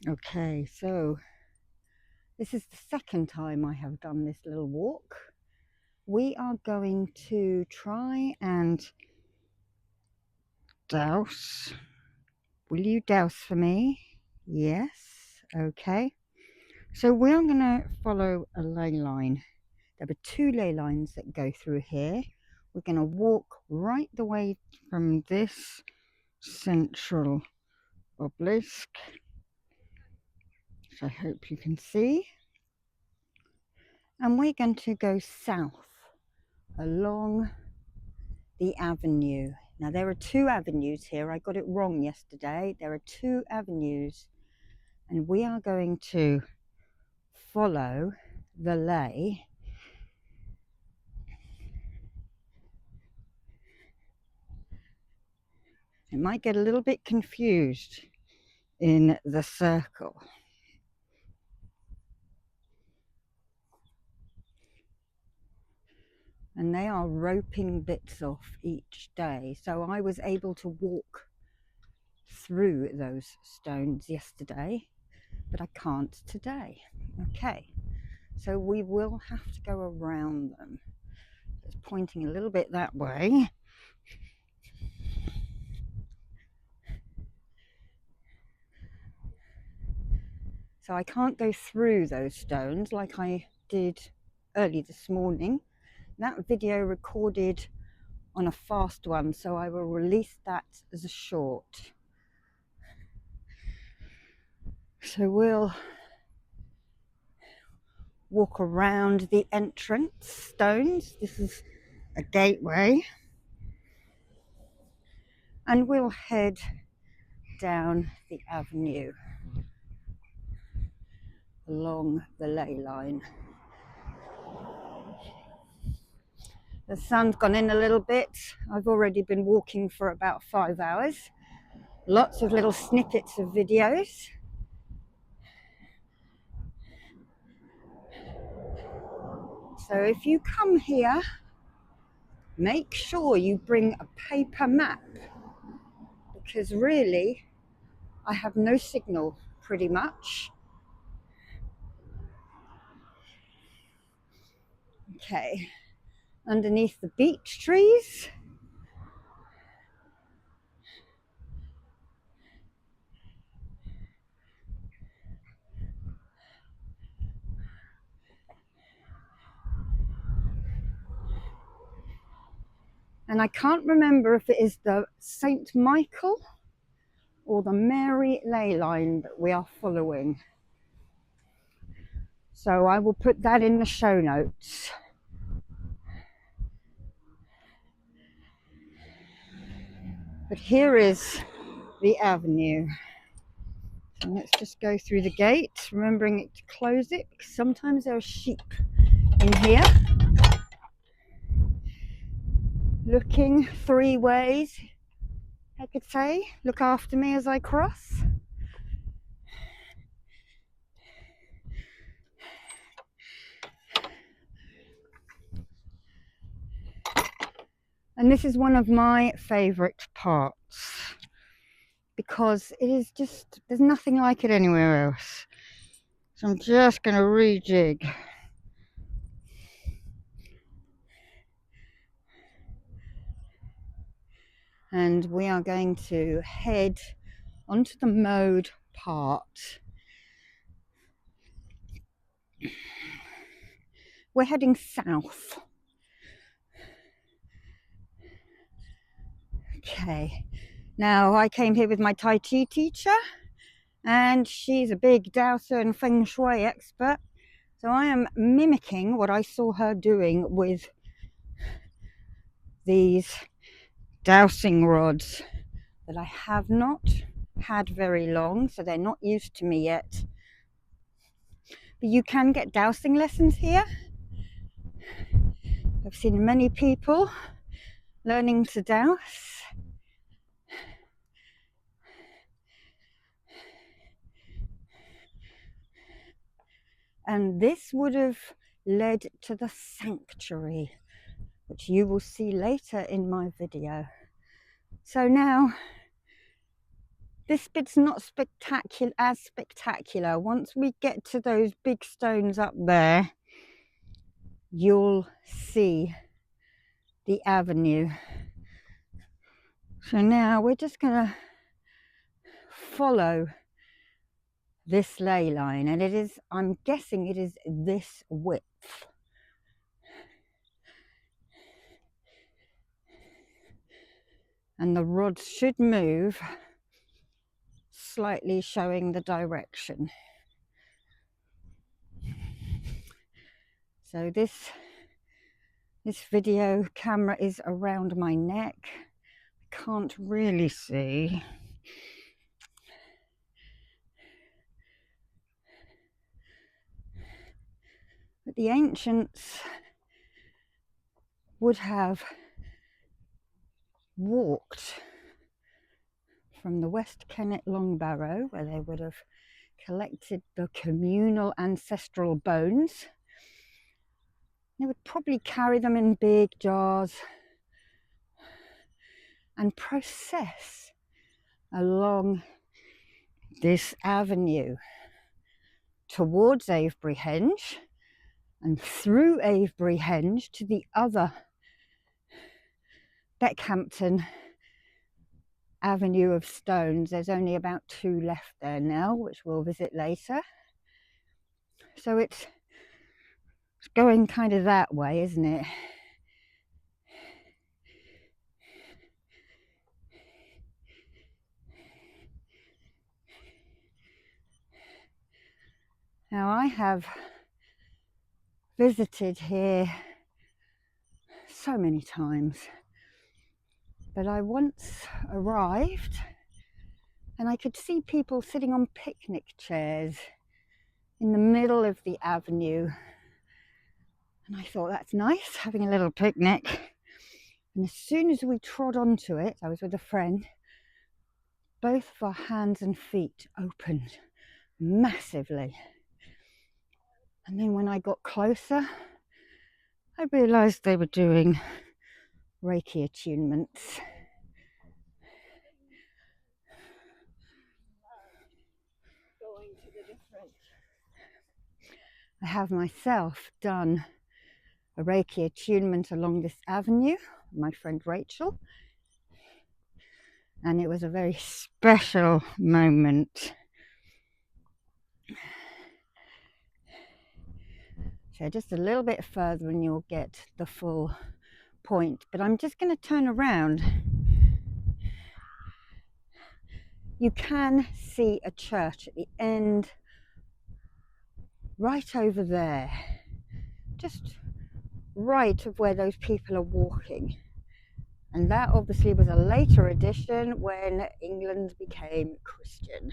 Okay, so this is the second time I have done this little walk. We are going to try and douse. Will you douse for me? Yes. Okay. So we're going to follow a ley line. There are 2 ley lines that go through here. We're going to walk right the way from this central obelisk, which I hope you can see. And we're going to go south along the avenue. Now there are 2 avenues here. I got it wrong yesterday. There are 2 avenues, and we are going to follow the ley. It might get a little bit confused in the circle. And they are roping bits off each day. So I was able to walk through those stones yesterday, but I can't today. Okay, so we will have to go around them. It's pointing a little bit that way. So I can't go through those stones like I did early this morning. That video recorded on a fast one, so I will release that as a short. So we'll walk around the entrance stones. This is a gateway. And we'll head down the avenue along the ley line. The sun's gone in a little bit. I've already been walking for about 5 hours. Lots of little snippets of videos. So if you come here, make sure you bring a paper map, because really I have no signal pretty much. Okay, underneath the beech trees. And I can't remember if it is the St. Michael or the Mary ley line that we are following. So I will put that in the show notes. But here is the avenue. So let's just go through the gate, remembering to close it, because sometimes there are sheep in here. Looking 3 ways, I could say. Look after me as I cross. And this is one of my favourite parts, because it is just, there's nothing like it anywhere else. So I'm just going to rejig. And we are going to head onto the mode part. We're heading south. Okay, now I came here with my Tai Chi teacher, and she's a big dowser and feng shui expert. So I am mimicking what I saw her doing with these dowsing rods that I have not had very long, so they're not used to me yet. But you can get dowsing lessons here. I've seen many people learning to douse. And this would have led to the sanctuary, which you will see later in my video. So now, This bit's not as spectacular. Once we get to those big stones up there, you'll see the avenue. So now we're just gonna follow this ley line, and it is, I'm guessing it is this width. And the rods should move slightly, showing the direction. So this video camera is around my neck. Can't really see. But the ancients would have walked from the West Kennet Long Barrow, where they would have collected the communal ancestral bones. They would probably carry them in big jars and process along this avenue towards Avebury Henge and through Avebury Henge to the other Beckhampton avenue of stones. There's only about 2 left there now, which we'll visit later. So it's going kind of that way, isn't it? Now I have visited here so many times, but I once arrived and I could see people sitting on picnic chairs in the middle of the avenue, and I thought, that's nice, having a little picnic. And as soon as we trod onto it, I was with a friend, both of our hands and feet opened massively. And then when I got closer, I realised they were doing Reiki attunements. I have myself done a Reiki attunement along this avenue, my friend Rachel, and it was a very special moment. So just a little bit further and you'll get the full point, but I'm just going to turn around. You can see a church at the end, right over there, just right of where those people are walking. And that obviously was a later addition when England became Christian.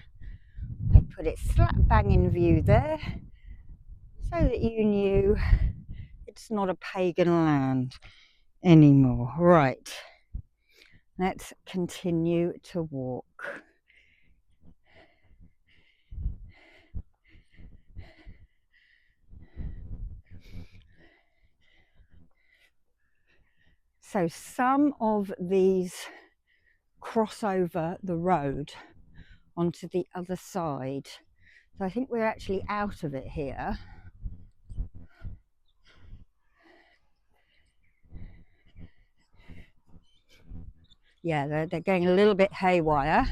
They put it slap bang in view there so that you knew it's not a pagan land anymore. Right, let's continue to walk. So some of these cross over the road onto the other side. So I think we're actually out of it here. Yeah, they're going a little bit haywire.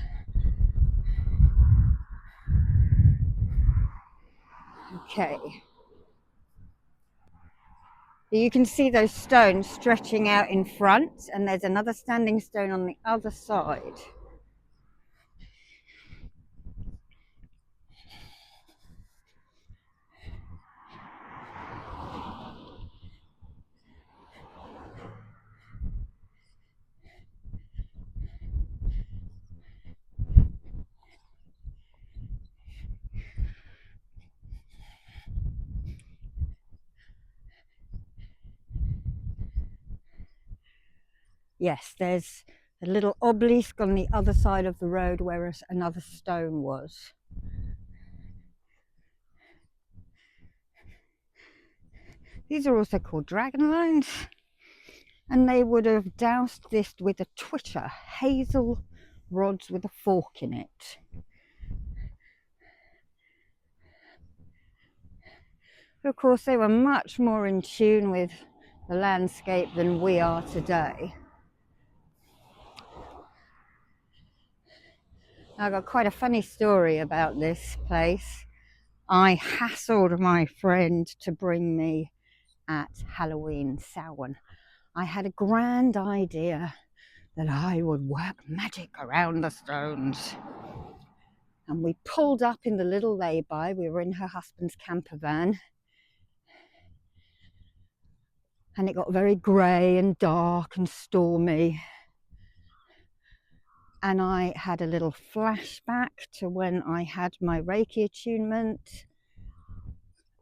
Okay. You can see those stones stretching out in front, and there's another standing stone on the other side. Yes, there's a little obelisk on the other side of the road where another stone was. These are also called dragon lines, and they would have doused this with a twitter, hazel rods with a fork in it. Of course, they were much more in tune with the landscape than we are today. I've got quite a funny story about this place. I hassled my friend to bring me at Halloween Samhain. I had a grand idea that I would work magic around the stones. And we pulled up in the little lay-by. We were in her husband's camper van. And it got very grey and dark and stormy. And I had a little flashback to when I had my Reiki attunement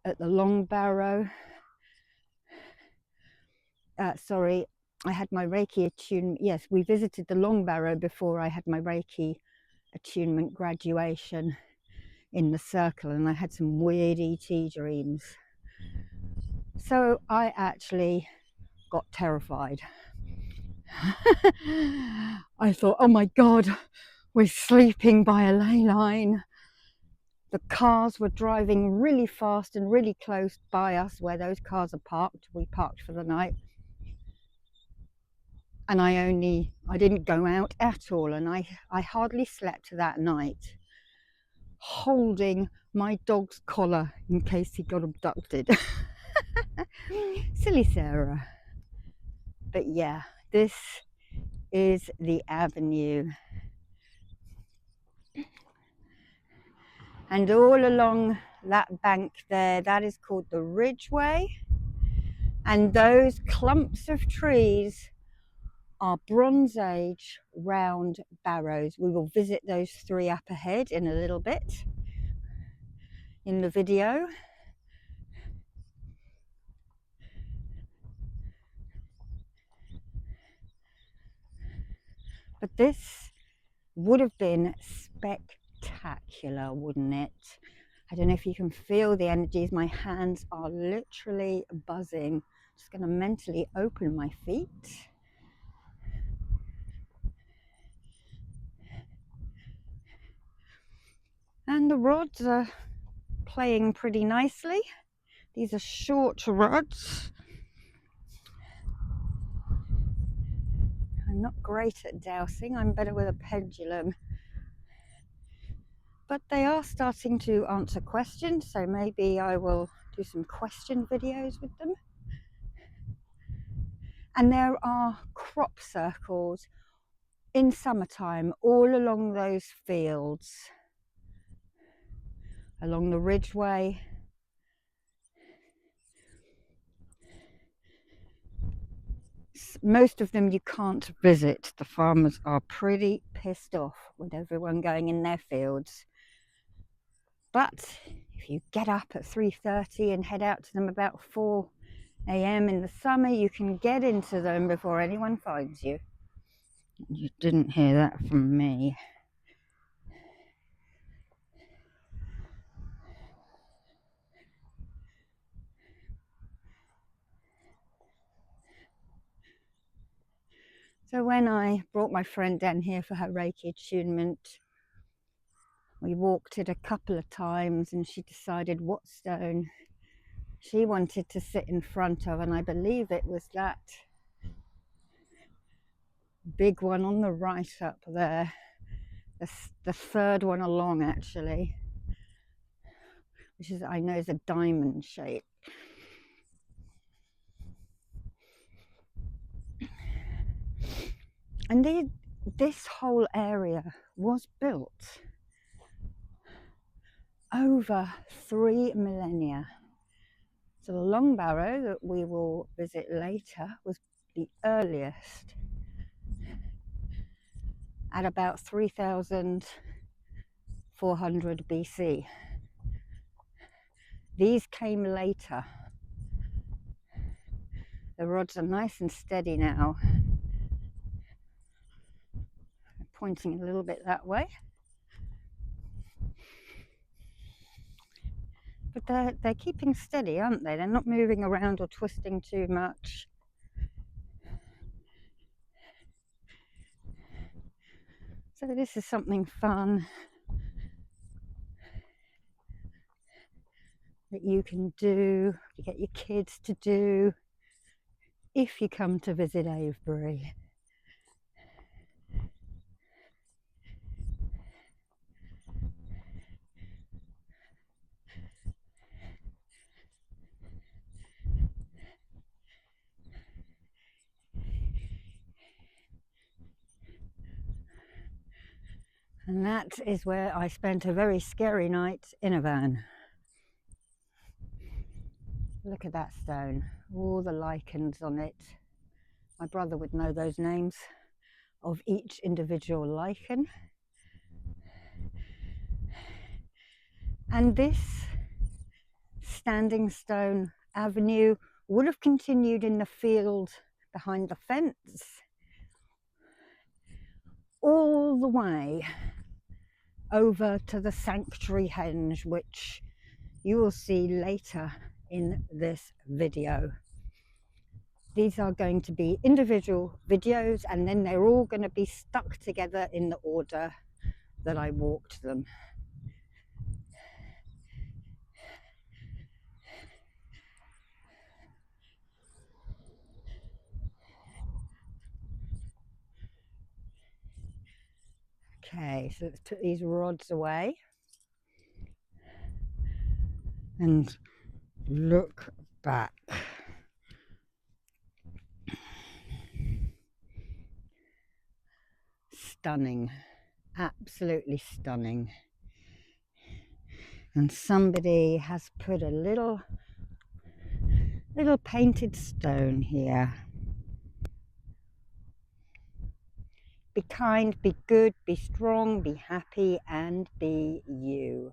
at the Long Barrow. I had my Reiki attunement. Yes, we visited the Long Barrow before I had my Reiki attunement graduation in the circle, and I had some weird ET dreams. So I actually got terrified. I thought, oh my God, we're sleeping by a ley line. The cars were driving really fast and really close by us where those cars are parked. We parked for the night. And I didn't go out at all. And I hardly slept that night, holding my dog's collar in case he got abducted. Silly Sarah. But yeah, this is the avenue. And all along that bank there, that is called the Ridgeway. And those clumps of trees are Bronze Age round barrows. We will visit those three up ahead in a little bit in the video. But this would have been spectacular, wouldn't it? I don't know if you can feel the energies. My hands are literally buzzing. Just going to mentally open my feet. And the rods are playing pretty nicely. These are short rods. I'm not great at dowsing. I'm better with a pendulum. But they are starting to answer questions, so maybe I will do some question videos with them. And there are crop circles in summertime all along those fields, along the Ridgeway. Most of them you can't visit. The farmers are pretty pissed off with everyone going in their fields. But if you get up at 3:30 and head out to them about 4 a.m. in the summer, you can get into them before anyone finds you. You didn't hear that from me. So when I brought my friend down here for her Reiki attunement, we walked it a couple of times and she decided what stone she wanted to sit in front of, and I believe it was that big one on the right up there, the third one along actually, which is, I know, is a diamond shape. And this whole area was built over 3 millennia. So the Long Barrow that we will visit later was the earliest, at about 3,400 BC. These came later. The rods are nice and steady now. I'm pointing a little bit that way. But they're keeping steady, aren't they? They're not moving around or twisting too much. So this is something fun that you can do, you get your kids to do if you come to visit Avebury. And that is where I spent a very scary night in a van. Look at that stone, all the lichens on it. My brother would know those names of each individual lichen. And this standing stone avenue would have continued in the field behind the fence all the way over to the sanctuary henge, which you will see later in this video. These are going to be individual videos, and then they're all going to be stuck together in the order that I walked them. Okay, so let's put these rods away and look back. Stunning, absolutely stunning. And somebody has put a little painted stone here. Be kind, be good, be strong, be happy, and be you.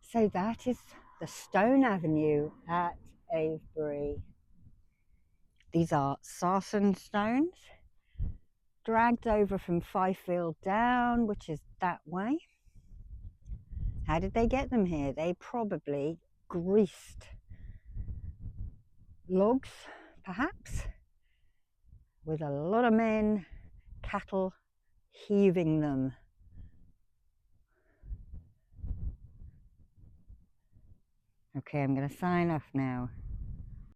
So that is the Stone Avenue at Avebury. These are sarsen stones, dragged over from Fifield Down, which is that way. How did they get them here? They probably greased logs, perhaps, with a lot of men, cattle, heaving them. Okay, I'm going to sign off now.